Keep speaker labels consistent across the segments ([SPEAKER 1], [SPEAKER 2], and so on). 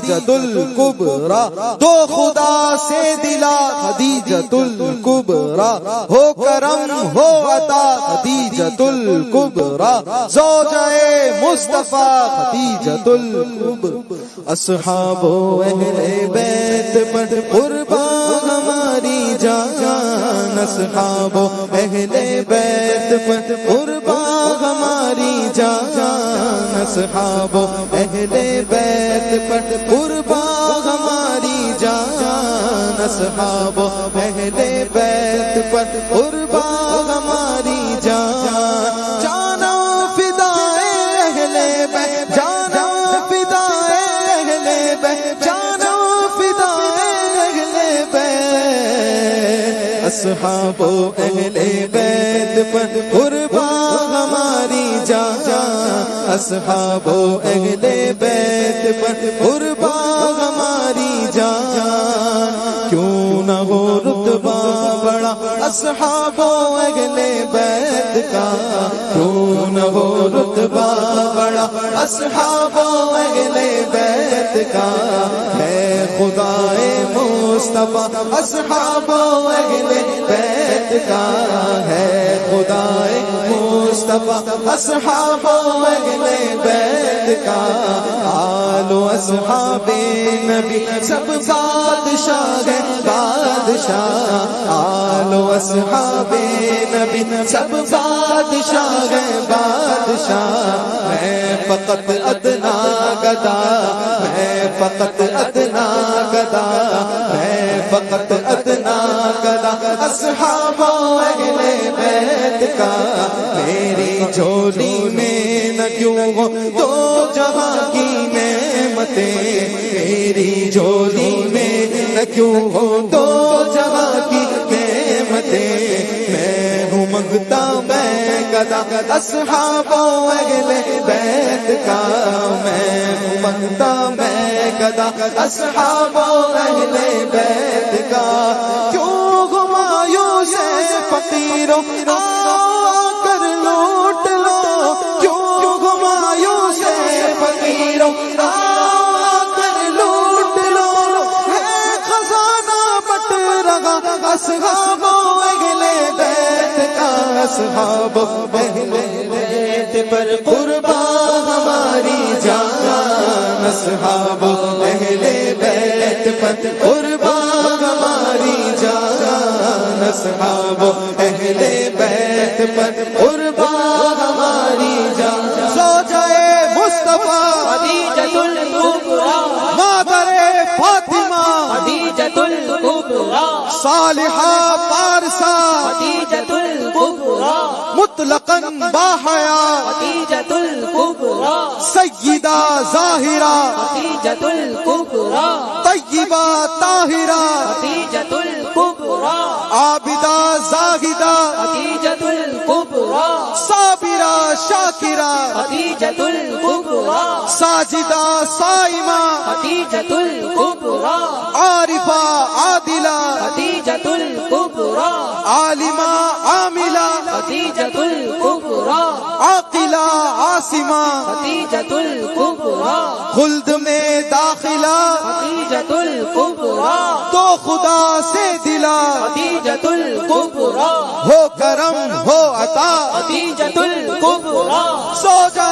[SPEAKER 1] خدیجۃ الکبریٰ، دو خدا سے دلا خدیجۃ الکبریٰ، ہو کرم ہو عطا خدیجۃ الکبریٰ، زوجہ مصطفیٰ خدیجۃ الکبریٰ۔ اصحاب و اہل بیت پر قربان ہماری جان، اصحاب و اہل بیت پر قربان ہماری جان، اصحاب و اہل بیت پر قربان ہماری جان، اصحاب و اہل بیت پر قربان ہماری جان، جانا فدائے اہل بیت، جانا فدائے اہل بیت، جانا فدائے اہل بیت، اصحاب و اہل بیت پر قربان ہماری جان، اصحاب و اہل بیت پر قربان ہماری جان، کیوں نہ ہو رتبہ بڑا اصحاب و اہل بیت کا، کیوں نہ ہو رتبہ بڑا اصحاب و اہل بیت کا، ہے خدائے مصطفیٰ اصحاب و اہل بیت کا، ہے خدائے مصطفیٰ اصحاب و اہل بیت کا، آل و اصحاب نبی سب بادشاہ ہے بادشاہ، آل و اصحاب نبی سب بادشاہ ہے بادشاہ، میں فقط ادنا گدا، میں فقط ادنا گدا، میں فقط ادنا گدا، اصحاب و اہل بیت کا، میری جھولی میں نہ کیوں ہو دو جہاں کی نعمتیں، میری جھولی میں نہ کیوں ہو دو جہاں کی نعمتیں، میں ہوں منگتا میں گدا اصحاب و اہل بیت کا، میں ہوں منگتا میں گدا اصحاب و اہل بیت کا، کیوں ہمایوں سے فقیروں آ کر لوٹ لو، کیوں ہمایوں سے فقیروں آ کر لوٹ لو، ہے خزانہ بٹ رہا اصحاب و اہل بیت کا، اصحاب و اہل بیت پر قربان ہماری جان، اصحاب و اہل بیت پر قربان ہماری جان، اصحاب و اہل بیت پر قربان ہماری جان، زوجہ مصطفیٰ
[SPEAKER 2] خدیجۃ الکبریٰ،
[SPEAKER 1] مادر فاطمہ
[SPEAKER 2] خدیجۃ الکبریٰ،
[SPEAKER 1] صالحہ پارسا
[SPEAKER 2] خدیجۃ الکبریٰ،
[SPEAKER 1] مطلقاً باحیا
[SPEAKER 2] خدیجۃ الکبریٰ،
[SPEAKER 1] سیدہ ظاہرہ
[SPEAKER 2] خدیجۃ الکبریٰ،
[SPEAKER 1] طیبہ طاہرہ
[SPEAKER 2] خدیجۃ الکبریٰ،
[SPEAKER 1] عابدہ زاہدہ
[SPEAKER 2] خدیجۃ الکبریٰ،
[SPEAKER 1] صابرہ شاکرہ
[SPEAKER 2] خدیجۃ الکبریٰ،
[SPEAKER 1] ساجدہ صائمہ
[SPEAKER 2] خدیجۃ الکبریٰ،
[SPEAKER 1] عارفہ عادلہ
[SPEAKER 2] خدیجۃ الکبریٰ،
[SPEAKER 1] عالمہ عاملہ
[SPEAKER 2] خدیجۃ الکبریٰ،
[SPEAKER 1] عاقلہ عاصمہ
[SPEAKER 2] خدیجۃ الکبریٰ،
[SPEAKER 1] خلد میں داخلہ
[SPEAKER 2] خدیجۃ الکبریٰ،
[SPEAKER 1] تو خدا سے دلا
[SPEAKER 2] خدیجۃ الکبریٰ،
[SPEAKER 1] ہو کرم ہو عطا
[SPEAKER 2] خدیجۃ الکبریٰ،
[SPEAKER 1] زوجہ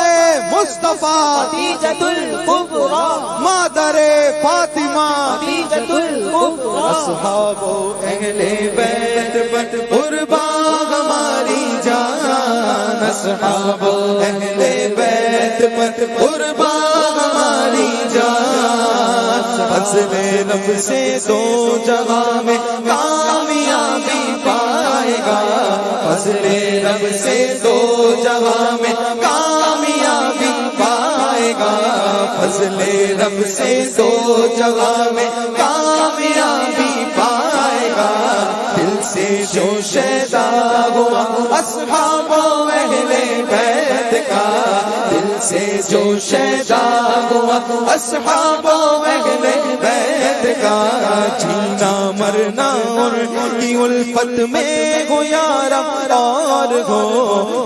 [SPEAKER 1] مصطفیٰ
[SPEAKER 2] خدیجۃ الکبریٰ،
[SPEAKER 1] مادر فاطمہ
[SPEAKER 2] خدیجۃ الکبریٰ،
[SPEAKER 1] اصحاب و اہل بیت پر قربان ہماری جان، اصحاب و اہل بیت پر قربان ہماری جان، فضل رب سے دو جہاں میں کامیابی پائے گا، فضل رب سے دو جہاں میں کامیابی پائے گا، فضل رب سے دو جہاں میں کامیابی پائے گا، دل سے جو شیدا ہوا اصحاب و اہل بیت بیت کا دل سے جو شیدا ہوا اصحاب اہل بیت کا جینا مرنا ان کی الفت میں ہو یارا اور ہو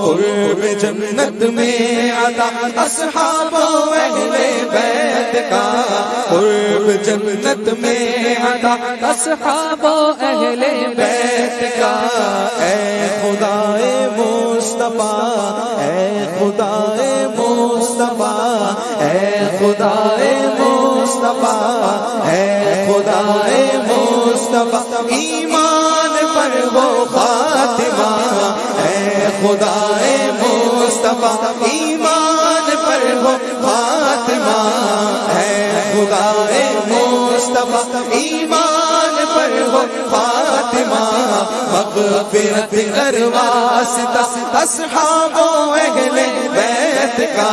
[SPEAKER 1] قرب جنت میں عطا اصحاب اہل بیت کا قرب جنت میں عطا اصحاب اہل بیت کا اے خدائے مصطفیٰ اے خدائے مصطفیٰ اے خدائے مصطفیٰ اے خدائے مصطفیٰ ایمان پر وہ خاتمہ اے خدائے مصطفیٰ ایمان پر وہ خاتمہ اے خدائے مصطفیٰ ایمان پر وہ خاتمہ مغفرت کر واسطہ اصحاب اہل بیت کا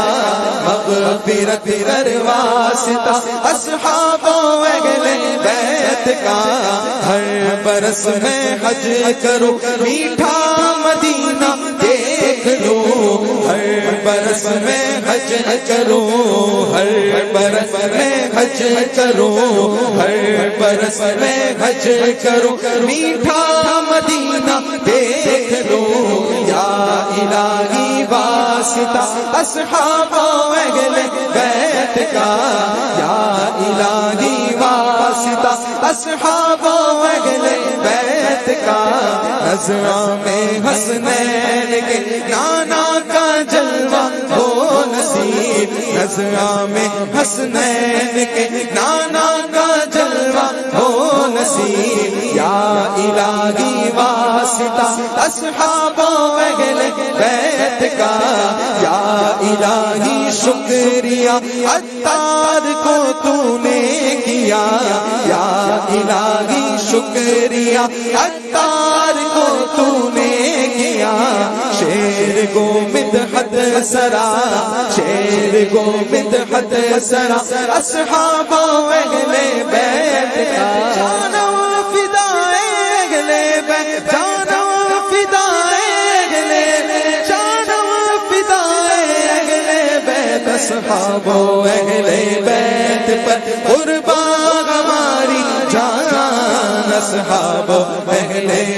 [SPEAKER 1] مغفرت کر واسطہ اصحاب اہل بیت کا ہر برس میں حج کرو میٹھا مدینہ دیکھ لو ہر برس میں حج کرو ہر برس میں حج کرو ہر برس میں حج کرو میٹھا مدینہ دیکھ لو یا الہی واسطہ اصحاب اہل بیت کا یا الہی واسطہ اصحاب اہل بیت کا نظراں میں حسنین کے نانا کا جلوہ ہو نصیب نظراں میں حسنین کے نانا کا جلوہ ہو نصیب یا الہی واسطہ اصحاب اہل بیت کا یا الہی شکریہ عطار کو تو نے کیا یا الہی شکریہ عطار کو تو نے کیا شیر کو مدحت سرا شیر کو مدحت سرا اصحاب اہل بیت کا جانا فدائے اہل بیت جانا فدائے اہل جانا فدائے اہل بیت اصحاب اہل بیت پر قربان ہماری جان اصحاب اہل